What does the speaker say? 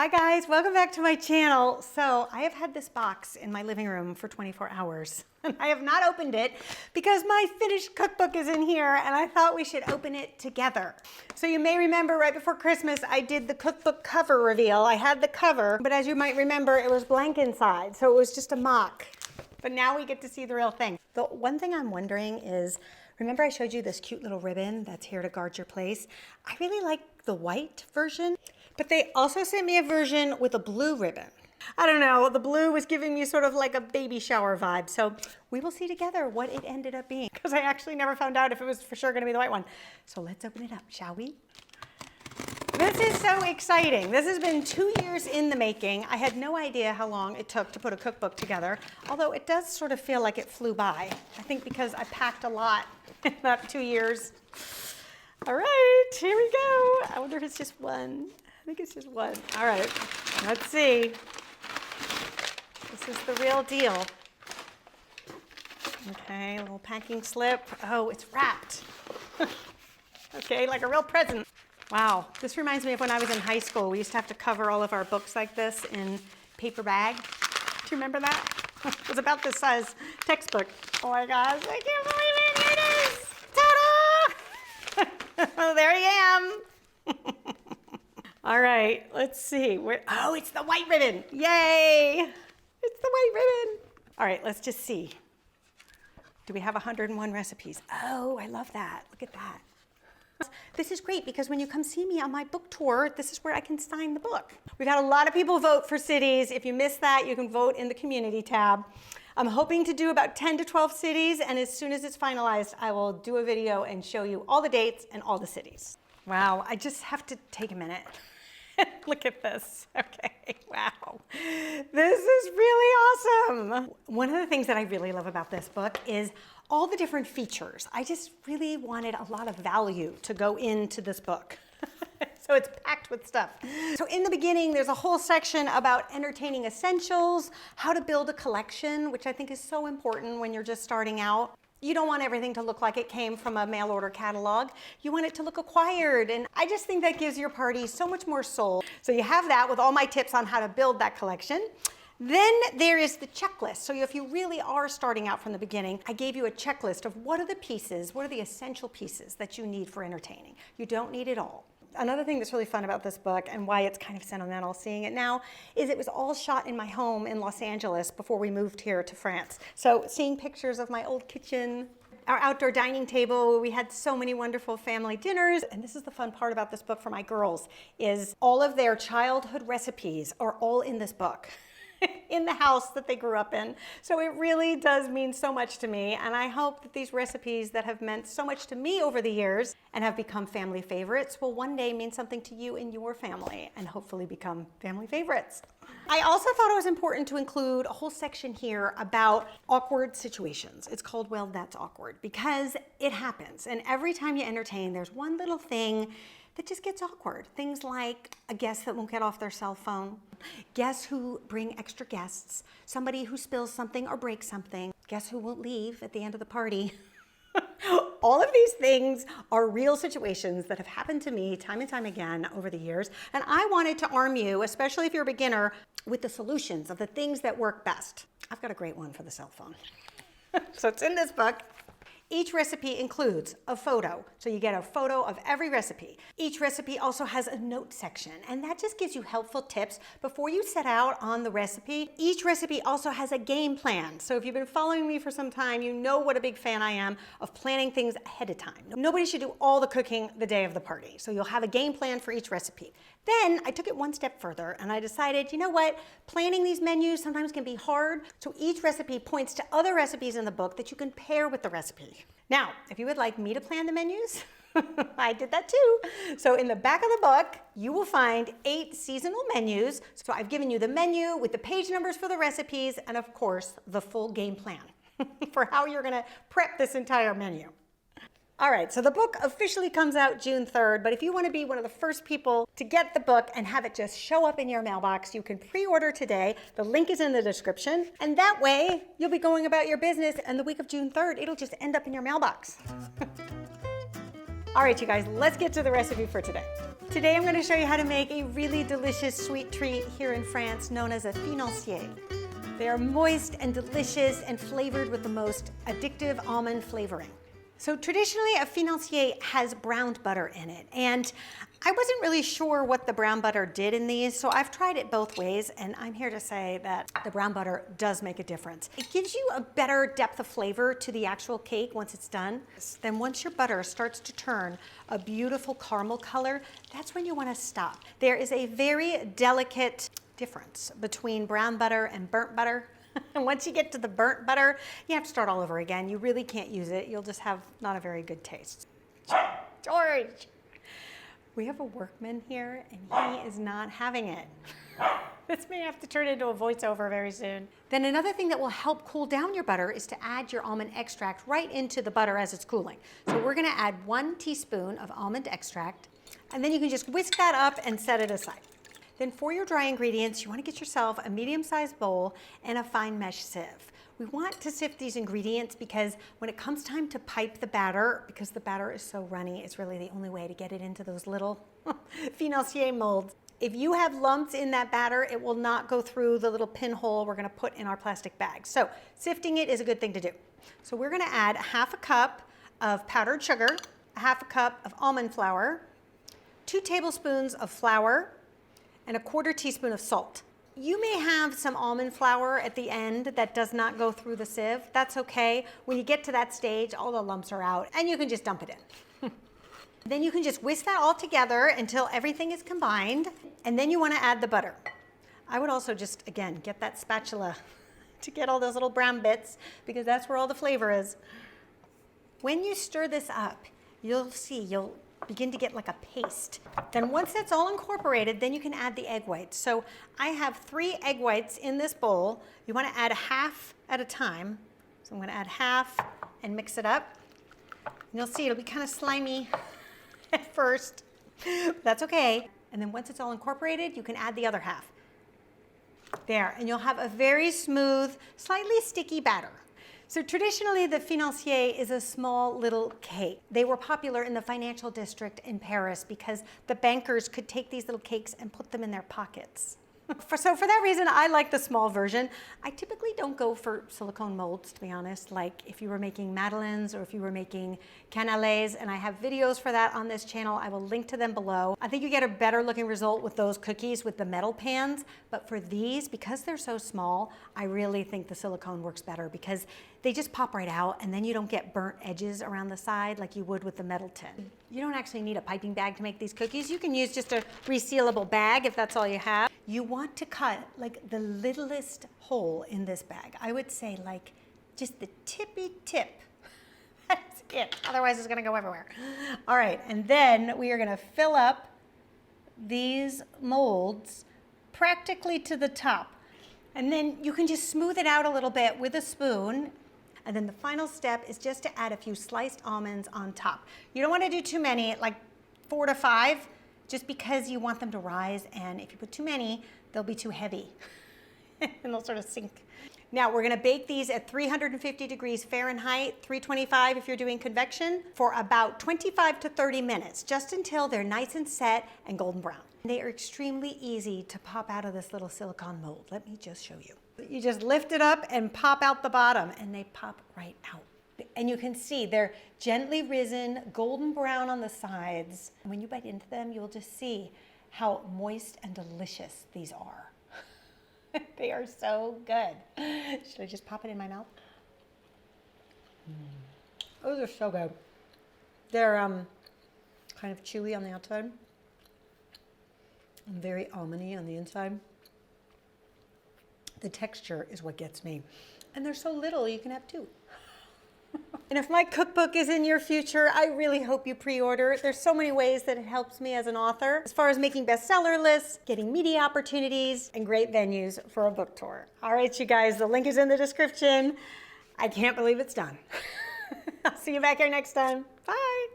Hi guys, welcome back to my channel. So I have had this box in my living room for 24 hours and I have not opened it because my finished cookbook is in here and I thought we should open it together. So you may remember right before Christmas I did the cookbook cover reveal. I had the cover, but as you might remember it was blank inside, so it was just a mock. But now we get to see the real thing. The one thing I'm wondering is, remember I showed you this cute little ribbon that's here to guard your place? I really like the white version, but they also sent me a version with a blue ribbon. I don't know, the blue was giving me sort of like a baby shower vibe, so we will see together what it ended up being, because I actually never found out if it was for sure gonna be the white one. So let's open it up, shall we? This is so exciting. This has been 2 years in the making. I had no idea how long it took to put a cookbook together, although it does sort of feel like it flew by. I think because I packed a lot in that 2 years. All right, here we go. I wonder if it's just one. I think it's just one. All right, let's see. This is the real deal. Okay, a little packing slip. Oh, it's wrapped. Okay, like a real present. Wow, this reminds me of when I was in high school. We used to have to cover all of our books like this in paper bag. Do you remember that? It was about this size textbook. Oh my gosh, I can't believe it. Here it is. Ta-da! Oh, there I am. All right, let's see. Oh, it's the white ribbon. Yay! It's the white ribbon. All right, let's just see. Do we have 101 recipes? Oh, I love that. Look at that. This is great because when you come see me on my book tour, this is where I can sign the book. We've had a lot of people vote for cities. If you missed that, you can vote in the community tab. I'm hoping to do about 10 to 12 cities, and as soon as it's finalized, I will do a video and show you all the dates and all the cities. Wow, I just have to take a minute. Look at this. Okay, wow. This is really awesome. One of the things that I really love about this book is all the different features. I just really wanted a lot of value to go into this book. So it's packed with stuff. So in the beginning, there's a whole section about entertaining essentials, how to build a collection, which I think is so important when you're just starting out. You don't want everything to look like it came from a mail order catalog. You want it to look acquired, and I just think that gives your party so much more soul. So you have that with all my tips on how to build that collection. Then there is the checklist. So if you really are starting out from the beginning, I gave you a checklist of what are the pieces, what are the essential pieces that you need for entertaining. You don't need it all. Another thing that's really fun about this book and why it's kind of sentimental seeing it now is it was all shot in my home in Los Angeles before we moved here to France. So seeing pictures of my old kitchen, our outdoor dining table, we had so many wonderful family dinners. And this is the fun part about this book for my girls, is all of their childhood recipes are all in this book. In the house that they grew up in. So it really does mean so much to me, and I hope that these recipes that have meant so much to me over the years and have become family favorites will one day mean something to you and your family and hopefully become family favorites. I also thought it was important to include a whole section here about awkward situations. It's called Well, That's Awkward, because it happens, and every time you entertain, there's one little thing that just gets awkward. Things like a guest that won't get off their cell phone, guests who bring extra guests, somebody who spills something or breaks something, guests who won't leave at the end of the party. All of these things are real situations that have happened to me time and time again over the years, and I wanted to arm you, especially if you're a beginner, with the solutions of the things that work best. I've got a great one for the cell phone. So it's in this book. Each recipe includes a photo, so you get a photo of every recipe. Each recipe also has a note section, and that just gives you helpful tips before you set out on the recipe. Each recipe also has a game plan, so if you've been following me for some time, you know what a big fan I am of planning things ahead of time. Nobody should do all the cooking the day of the party, so you'll have a game plan for each recipe. Then I took it one step further and I decided, you know what, planning these menus sometimes can be hard, so each recipe points to other recipes in the book that you can pair with the recipe. Now, if you would like me to plan the menus, I did that too. So in the back of the book, you will find 8 seasonal menus. So I've given you the menu with the page numbers for the recipes and of course, the full game plan for how you're gonna prep this entire menu. All right, so the book officially comes out June 3rd, but if you want to be one of the first people to get the book and have it just show up in your mailbox, you can pre-order today. The link is in the description, and that way you'll be going about your business, and the week of June 3rd, it'll just end up in your mailbox. All right, you guys, let's get to the recipe for today. Today I'm going to show you how to make a really delicious sweet treat here in France known as a financier. They are moist and delicious and flavored with the most addictive almond flavoring. So traditionally a financier has browned butter in it, and I wasn't really sure what the brown butter did in these, so I've tried it both ways, and I'm here to say that the brown butter does make a difference. It gives you a better depth of flavor to the actual cake once it's done. Then once your butter starts to turn a beautiful caramel color, that's when you want to stop. There is a very delicate difference between brown butter and burnt butter. And once you get to the burnt butter, you have to start all over again. You really can't use it. You'll just have not a very good taste. George! We have a workman here, and he is not having it. This may have to turn into a voiceover very soon. Then another thing that will help cool down your butter is to add your almond extract right into the butter as it's cooling. So we're gonna add 1 teaspoon of almond extract, and then you can just whisk that up and set it aside. Then for your dry ingredients, you want to get yourself a medium-sized bowl and a fine mesh sieve. We want to sift these ingredients because when it comes time to pipe the batter, because the batter is so runny, it's really the only way to get it into those little financier molds. If you have lumps in that batter, it will not go through the little pinhole we're going to put in our plastic bag. So sifting it is a good thing to do. So we're going to add 1/2 cup of powdered sugar, 1/2 cup of almond flour, 2 tablespoons of flour, and 1/4 teaspoon of salt. You may have some almond flour at the end that does not go through the sieve. That's okay. When you get to that stage, all the lumps are out, and you can just dump it in. Then you can just whisk that all together until everything is combined, and then you want to add the butter. I would also just, again, get that spatula to get all those little brown bits, because that's where all the flavor is. When you stir this up, you'll begin to get like a paste. Then once that's all incorporated, then you can add the egg whites. So I have 3 egg whites in this bowl. You want to add 1/2 at a time. So I'm going to add 1/2 and mix it up. And you'll see it'll be kind of slimy at first. That's okay. And then once it's all incorporated, you can add the other 1/2. There, and you'll have a very smooth, slightly sticky batter. So traditionally, the financier is a small little cake. They were popular in the financial district in Paris because the bankers could take these little cakes and put them in their pockets. So for that reason, I like the small version. I typically don't go for silicone molds, to be honest, like if you were making madeleines or if you were making canelés, and I have videos for that on this channel. I will link to them below. I think you get a better looking result with those cookies with the metal pans, but for these, because they're so small, I really think the silicone works better because they just pop right out, and then you don't get burnt edges around the side like you would with the metal tin. You don't actually need a piping bag to make these cookies. You can use just a resealable bag if that's all you have. You want to cut like the littlest hole in this bag. I would say like just the tippy tip. That's it. Otherwise it's gonna go everywhere. All right, and then we are gonna fill up these molds practically to the top. And then you can just smooth it out a little bit with a spoon. And then the final step is just to add a few sliced almonds on top. You don't want to do too many, like 4 to 5, just because you want them to rise. And if you put too many, they'll be too heavy and they'll sort of sink. Now we're going to bake these at 350 degrees Fahrenheit, 325 if you're doing convection, for about 25 to 30 minutes, just until they're nice and set and golden brown. They are extremely easy to pop out of this little silicone mold. Let me just show you. You just lift it up and pop out the bottom, and they pop right out. And you can see they're gently risen, golden brown on the sides. When you bite into them, you'll just see how moist and delicious these are. They are so good. Should I just pop it in my mouth? Those are so good. They're kind of chewy on the outside and very almondy on the inside. The texture is what gets me. And they're so little, you can have 2. And if my cookbook is in your future, I really hope you pre-order. There's so many ways that it helps me as an author, as far as making bestseller lists, getting media opportunities, and great venues for a book tour. All right, you guys, the link is in the description. I can't believe it's done. I'll see you back here next time. Bye.